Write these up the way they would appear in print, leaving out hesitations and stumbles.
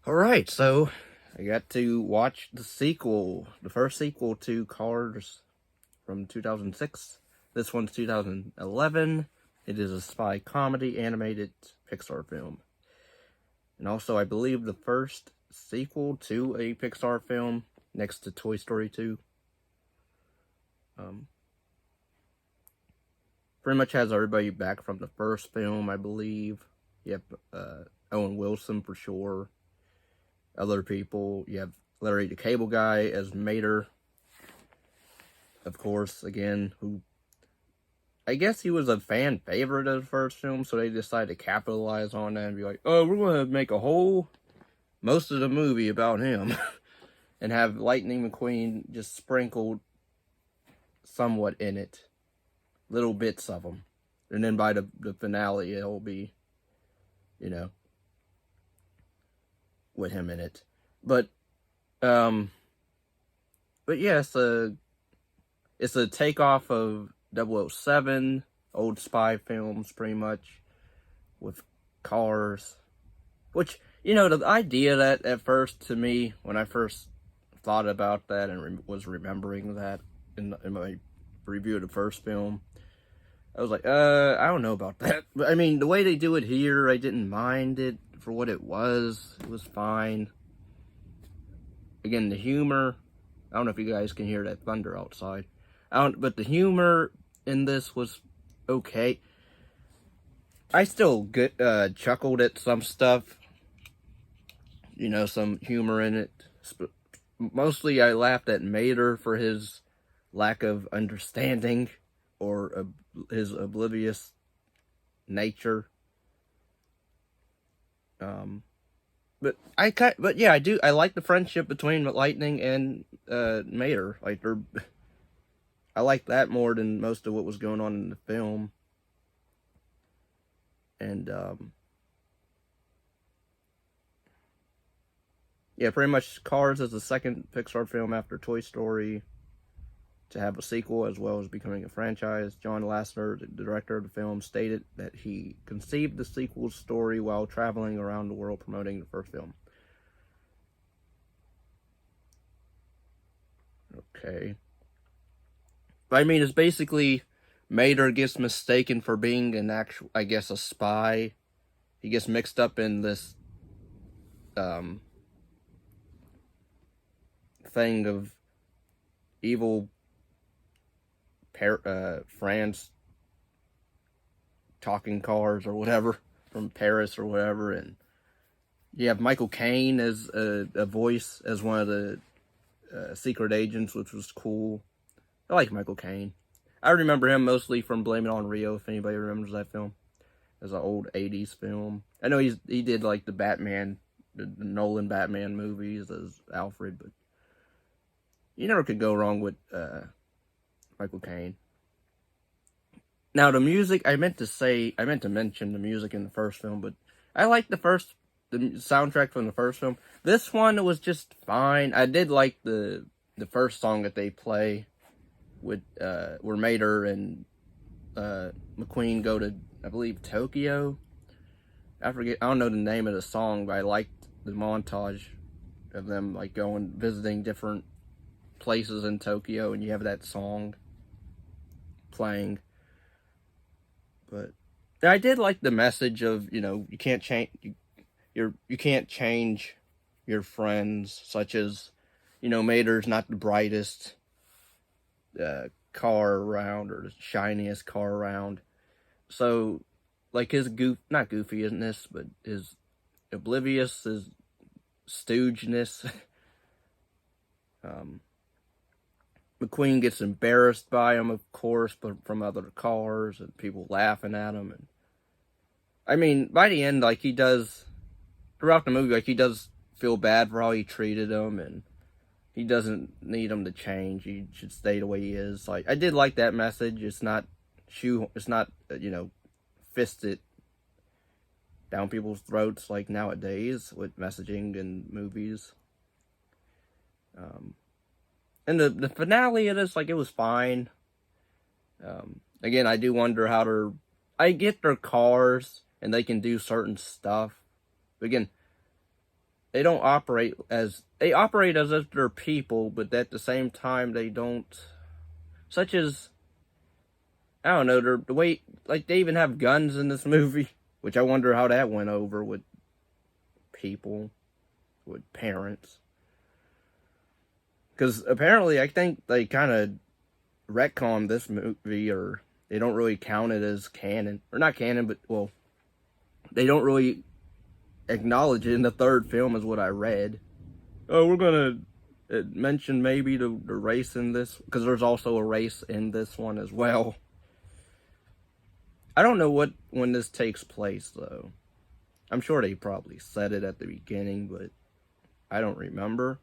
Alright, so I got to watch the sequel, the first sequel to Cars from 2006. This one's 2011. It is a spy comedy animated Pixar film. And also, I believe the first sequel to a Pixar film next to Toy Story 2. Pretty much has everybody back from the first film, I believe. Yep, Owen Wilson for sure. Other people, you have Larry the Cable Guy as Mater, of course, again, who I guess he was a fan favorite of the first film, so they decided to capitalize on that and be like, oh, we're going to make most of the movie about him, and have Lightning McQueen just sprinkled somewhat in it, little bits of them, and then by the finale, it'll be, with him in it. But yeah, it's a takeoff of 007, old spy films, pretty much, with cars. Which, the idea that at first, to me, when I first thought about that and was remembering that in my review of the first film, I was like, I don't know about that. But I mean, the way they do it here, I didn't mind it for what it was. It was fine. Again, the humor, I don't know if you guys can hear that thunder outside. But the humor in this was okay. I still chuckled at some stuff. Some humor in it. Mostly I laughed at Mater for his lack of understanding or his oblivious nature. But yeah, I like the friendship between Lightning and Mater. I like that more than most of what was going on in the film. And yeah, pretty much Cars is the second Pixar film after Toy Story to have a sequel, as well as becoming a franchise. John Lasseter, the director of the film, stated that he conceived the sequel's story while traveling around the world promoting the first film. Okay. I mean, it's basically Mater gets mistaken for being an actual, I guess, a spy. He gets mixed up in this thing of evil France talking cars or whatever from Paris or whatever, and you have Michael Caine as a voice as one of the secret agents, which was cool. I like Michael Caine. I remember him mostly from Blame It on Rio, if anybody remembers that film. It's an old 80s film. I know he did like the Nolan Batman movies as Alfred, but you never could go wrong with Michael Caine. Now the music, I meant to mention the music in the first film, but I like the soundtrack from the first film. This one was just fine. I did like the first song that they play with where Mater and McQueen go to, I believe, Tokyo. I don't know the name of the song, but I liked the montage of them like going visiting different places in Tokyo, and you have that song playing. But I did like the message of, you can't change you can't change your friends, such as, Mater's not the brightest car around or the shiniest car around. So, like his not goofiness, but his oblivious, his stoogeness. McQueen gets embarrassed by him, of course, but from other cars and people laughing at him. And I mean, by the end, like he does throughout the movie, like he does feel bad for how he treated him, and he doesn't need him to change. He should stay the way he is. Like I did like that message. It's not fisted down people's throats like nowadays with messaging in movies. And the finale of this, like, it was fine. Again, I do wonder I get their cars and they can do certain stuff. But again, they don't operate as if they're people, but at the same time they don't. Such as, I don't know, the way, like, they even have guns in this movie, which I wonder how that went over with people, with parents. Because apparently, I think they kind of retconned this movie, or they don't really count it as canon. Or not canon, but, well, they don't really acknowledge it in the third film, is what I read. Oh, we're gonna mention maybe the race in this, because there's also a race in this one as well. I don't know when this takes place, though. I'm sure they probably said it at the beginning, but I don't remember.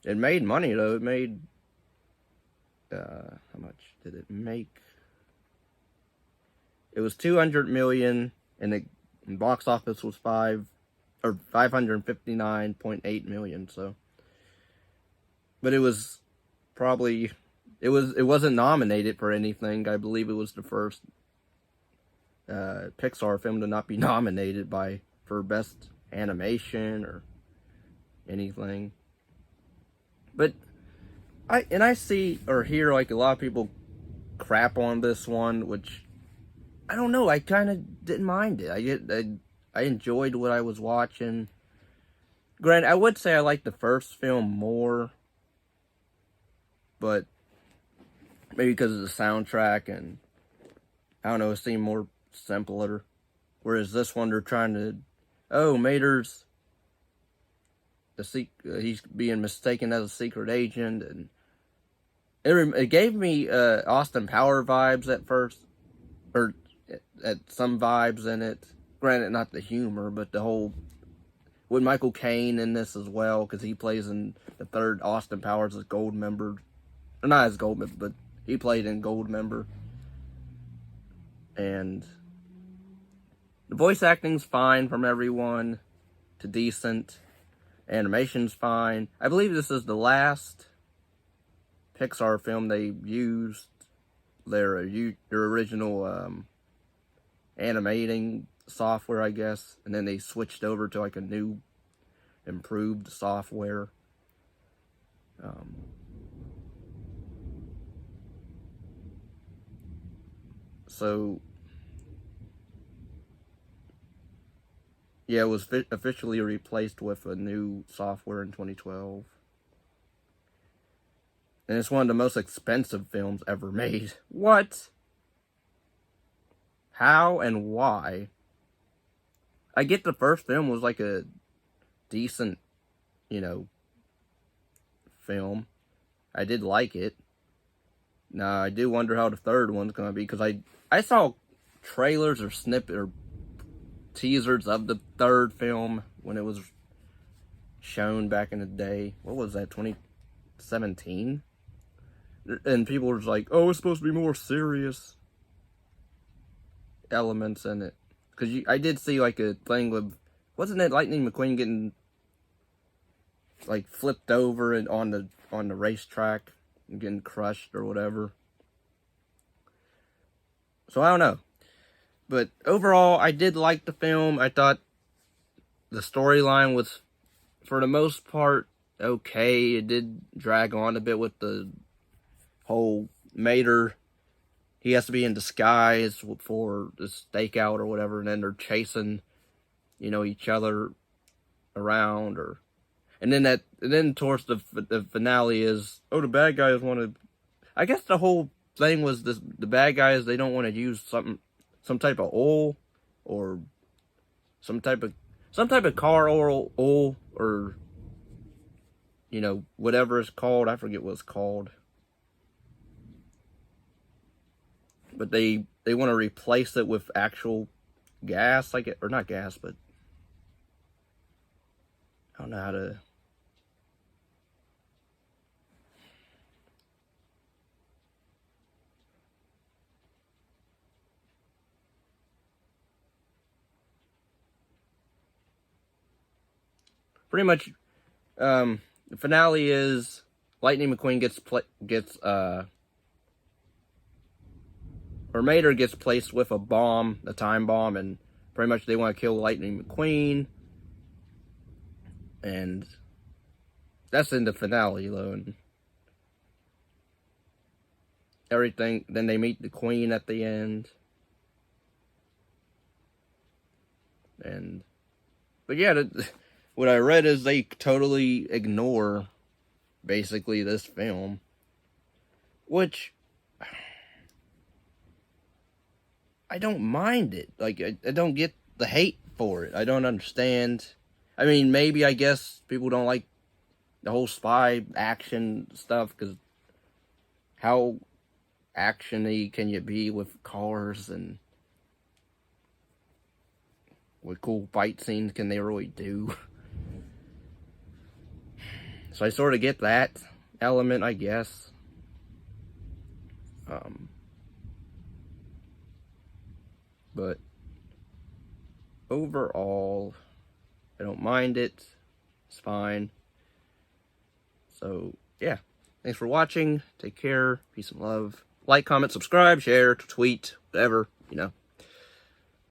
It made money, though. It made, how much did it make? It was $200 million, and the box office was $559.8 million. So, but it was probably, it wasn't nominated for anything. I believe it was the first Pixar film to not be nominated for best animation or anything. But I see or hear like a lot of people crap on this one, which I don't know. I kind of didn't mind it. I enjoyed what I was watching. Granted, I would say I liked the first film more, but maybe because of the soundtrack and I don't know, it seemed more simpler. Whereas this one, they're trying to, Mater's he's being mistaken as a secret agent, and it gave me Austin Power vibes at first, or at some vibes in it. Granted, not the humor, but the whole, with Michael Caine in this as well, because he plays in the third Austin Powers as Goldmember, or not as Goldmember, but he played in Goldmember, and the voice acting's fine from everyone to decent. Animation's fine. I believe this is the last Pixar film they used their original animating software, I guess, and then they switched over to like a new, improved software. So yeah, it was officially replaced with a new software in 2012. And it's one of the most expensive films ever made. What? How and why? I get the first film was like a decent, film. I did like it. Now, I do wonder how the third one's going to be, because I saw trailers or teasers of the third film when it was shown back in the day. What was that, 2017? And people were like, oh, it's supposed to be more serious elements in it. Because I did see like a thing with, wasn't it Lightning McQueen getting like flipped over and on the racetrack and getting crushed or whatever? So I don't know. But overall, I did like the film. I thought the storyline was, for the most part, okay. It did drag on a bit with the whole Mater. He has to be in disguise for the stakeout or whatever, and then they're chasing, each other around, and then towards the finale is, the bad guys want to. I guess the whole thing was the bad guys, they don't want to use some type of oil, or some type of car oil, or whatever it's called. I forget what it's called. But they want to replace it with actual gas, or not gas, but I don't know how to. Pretty much, the finale is Lightning McQueen or Mater gets placed with a time bomb, and pretty much they want to kill Lightning McQueen. And that's in the finale, though. And everything, then they meet the Queen at the end. But yeah, what I read is they totally ignore, basically, this film. Which, I don't mind it. Like, I don't get the hate for it. I don't understand. I mean, maybe, I guess, people don't like the whole spy action stuff, because how action-y can you be with cars, and what cool fight scenes can they really do? So I sort of get that element, I guess. But overall, I don't mind it. It's fine. So, yeah. Thanks for watching. Take care. Peace and love. Like, comment, subscribe, share, tweet, whatever, you know.